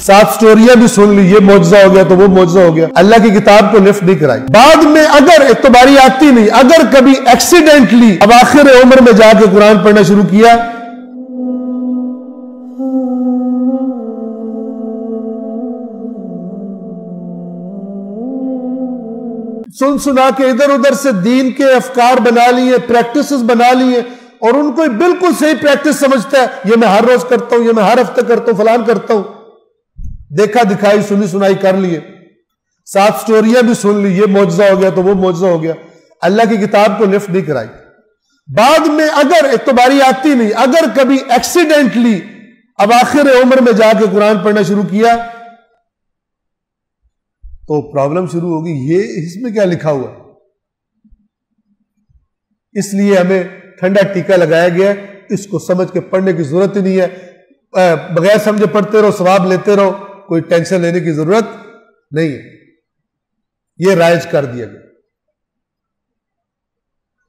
7 سٹوریاں بھی سن لی، یہ معجزہ ہو گیا تو وہ معجزہ ہو گیا، اللہ کی کتاب کو لفٹ نہیں کرائی۔ بعد میں اگر اعتباری آتی نہیں، اگر کبھی ایکسیڈنٹلی اواخر عمر میں جا کے قرآن پڑھنا شروع کیا، سن سنا کے ادھر ادھر سے دین کے افکار بنا لیے، پریکٹسز بنا لیے، اور ان کو بالکل صحیح پریکٹس سمجھتا ہے، یہ میں ہر روز کرتا ہوں، یہ میں ہر ہفتے کرتا ہوں، فلان کرتا ہوں، دیکھا دکھائی سنی سنائی کر لیے، 7 سٹوریاں بھی سن لی، یہ معجزہ ہو گیا تو وہ معجزہ ہو گیا، اللہ کی کتاب کو لفٹ نہیں کرائی۔ بعد میں اگر اعتباری آتی نہیں، اگر کبھی ایکسیڈنٹلی اواخر عمر میں جا کے قرآن پڑھنا شروع کیا تو پرابلم شروع ہوگی، یہ اس میں کیا لکھا ہوا ہے؟ اس لیے ہمیں ٹھنڈا ٹیکا لگایا گیا ہے، اس کو سمجھ کے پڑھنے کی ضرورت ہی نہیں ہے، بغیر سمجھے پڑھتے رہو، ثواب لیتے رہو، کوئی ٹینشن لینے کی ضرورت نہیں ہے، یہ رائج کر دیا گیا۔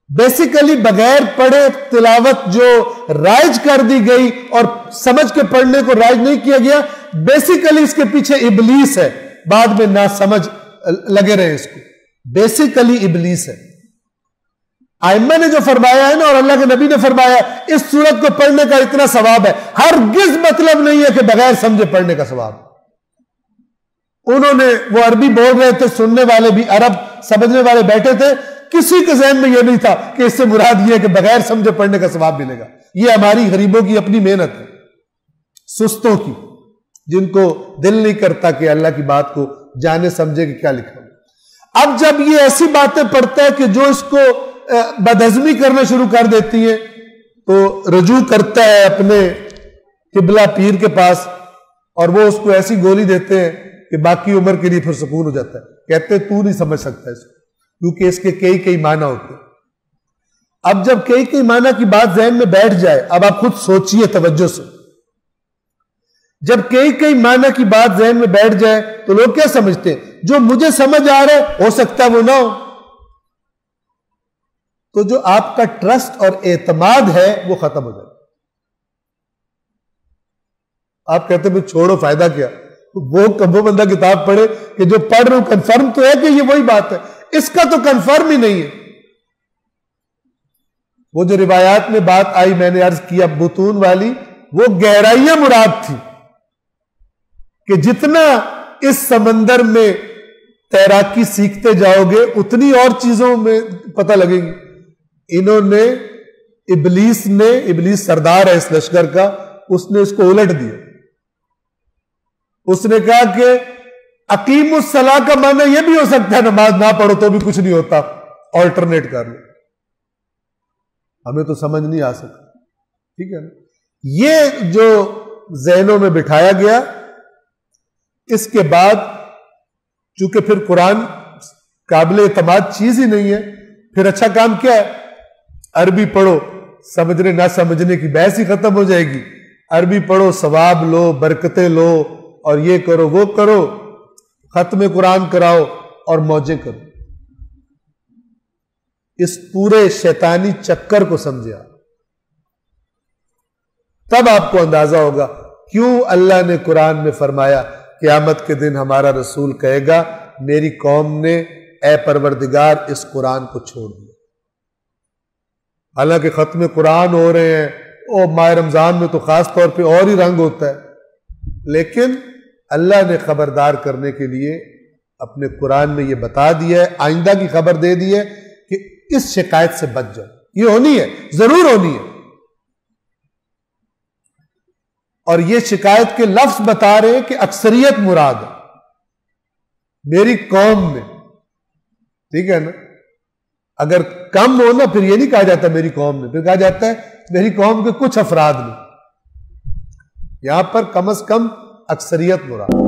بیسیکلی بغیر پڑھے تلاوت جو رائج کر دی گئی اور سمجھ کے پڑھنے کو رائج نہیں کیا گیا، بیسیکلی اس کے پیچھے ابلیس ہے، بعد میں نہ سمجھ لگے رہے اس کو، بیسیکلی ابلیس ہے۔ ائمہ نے جو فرمایا ہے نا، اور اللہ کے نبی نے فرمایا، اس سورت کو پڑھنے کا اتنا ثواب ہے، ہرگز مطلب نہیں ہے کہ بغیر سمجھے پڑھنے کا ثواب۔ انہوں نے وہ عربی بول رہے تھے، سننے والے بھی عرب سمجھنے والے بیٹھے تھے، کسی کے ذہن میں یہ نہیں تھا کہ اس سے مراد یہ ہے کہ بغیر سمجھے پڑھنے کا ثواب ملے گا۔ یہ ہماری غریبوں کی اپنی محنت ہے، سستوں کی، جن کو دل نہیں کرتا کہ اللہ کی بات کو جانے سمجھے کہ کیا لکھا ہو۔ اب جب یہ ایسی باتیں پڑھتا ہے کہ جو اس کو بدہضمی کرنا شروع کر دیتی ہیں، تو رجوع کرتا ہے اپنے قبلہ پیر کے پاس، اور وہ اس کو ایسی گولی دیتے ہیں کہ باقی عمر کے لیے پھر سکون ہو جاتا ہے۔ کہتے ہیں تو نہیں سمجھ سکتا اس کو، کیونکہ اس کے کئی معنی ہوتے ہیں۔ اب جب کئی معنی کی بات ذہن میں بیٹھ جائے، اب آپ خود سوچئے توجہ سے، جب کئی معنی کی بات ذہن میں بیٹھ جائے تو لوگ کیا سمجھتے ہیں؟ جو مجھے سمجھ آ رہا ہے ہو سکتا ہے وہ نہ ہو۔ تو جو آپ کا ٹرسٹ اور اعتماد ہے وہ ختم ہو جائے۔ آپ کہتے ہیں چھوڑو، فائدہ کیا؟ وہ بندہ کتاب پڑھے کہ جو پڑھ رہا ہوں کنفرم تو ہے کہ یہ وہی بات ہے، اس کا تو کنفرم ہی نہیں ہے۔ وہ جو روایات میں بات آئی، میں نے عرض کیا بطون والی، وہ گہرائیاں مراد تھی کہ جتنا اس سمندر میں تیراکی سیکھتے جاؤ گے اتنی اور چیزوں میں پتہ لگے گی۔ انہوں نے ابلیس سردار ہے اس لشکر کا، اس نے اس کو الٹ دیا۔ اس نے کہا کہ اقیم الصلاۃ کا معنی یہ بھی ہو سکتا ہے نماز نہ پڑھو تو بھی کچھ نہیں ہوتا، آلٹرنیٹ کر لو۔ ہمیں تو سمجھ نہیں آ سکتا، ٹھیک ہے نا؟ یہ جو ذہنوں میں بٹھایا گیا، اس کے بعد چونکہ پھر قرآن قابل اعتماد چیز ہی نہیں ہے، پھر اچھا کام کیا ہے؟ عربی پڑھو، سمجھنے نہ سمجھنے کی بحث ہی ختم ہو جائے گی۔ عربی پڑھو، ثواب لو، برکتیں لو، اور یہ کرو وہ کرو، ختم قرآن کراؤ اور موجیں کرو۔ اس پورے شیطانی چکر کو سمجھے آپ، تب آپ کو اندازہ ہوگا کیوں اللہ نے قرآن میں فرمایا قیامت کے دن ہمارا رسول کہے گا میری قوم نے اے پروردگار اس قرآن کو چھوڑ دیا۔ حالانکہ ختم قرآن ہو رہے ہیں، اور ماہ رمضان میں تو خاص طور پہ اور ہی رنگ ہوتا ہے، لیکن اللہ نے خبردار کرنے کے لیے اپنے قرآن میں یہ بتا دیا ہے، آئندہ کی خبر دے دی ہے کہ اس شکایت سے بچ جاؤ، یہ ہونی ہے، ضرور ہونی ہے۔ اور یہ شکایت کے لفظ بتا رہے ہیں کہ اکثریت مراد ہے، میری قوم میں، ٹھیک ہے نا؟ اگر کم ہو نا پھر یہ نہیں کہا جاتا میری قوم میں، پھر کہا جاتا ہے میری قوم کے کچھ افراد میں۔ یہاں پر کم از کم اکثریت مراد۔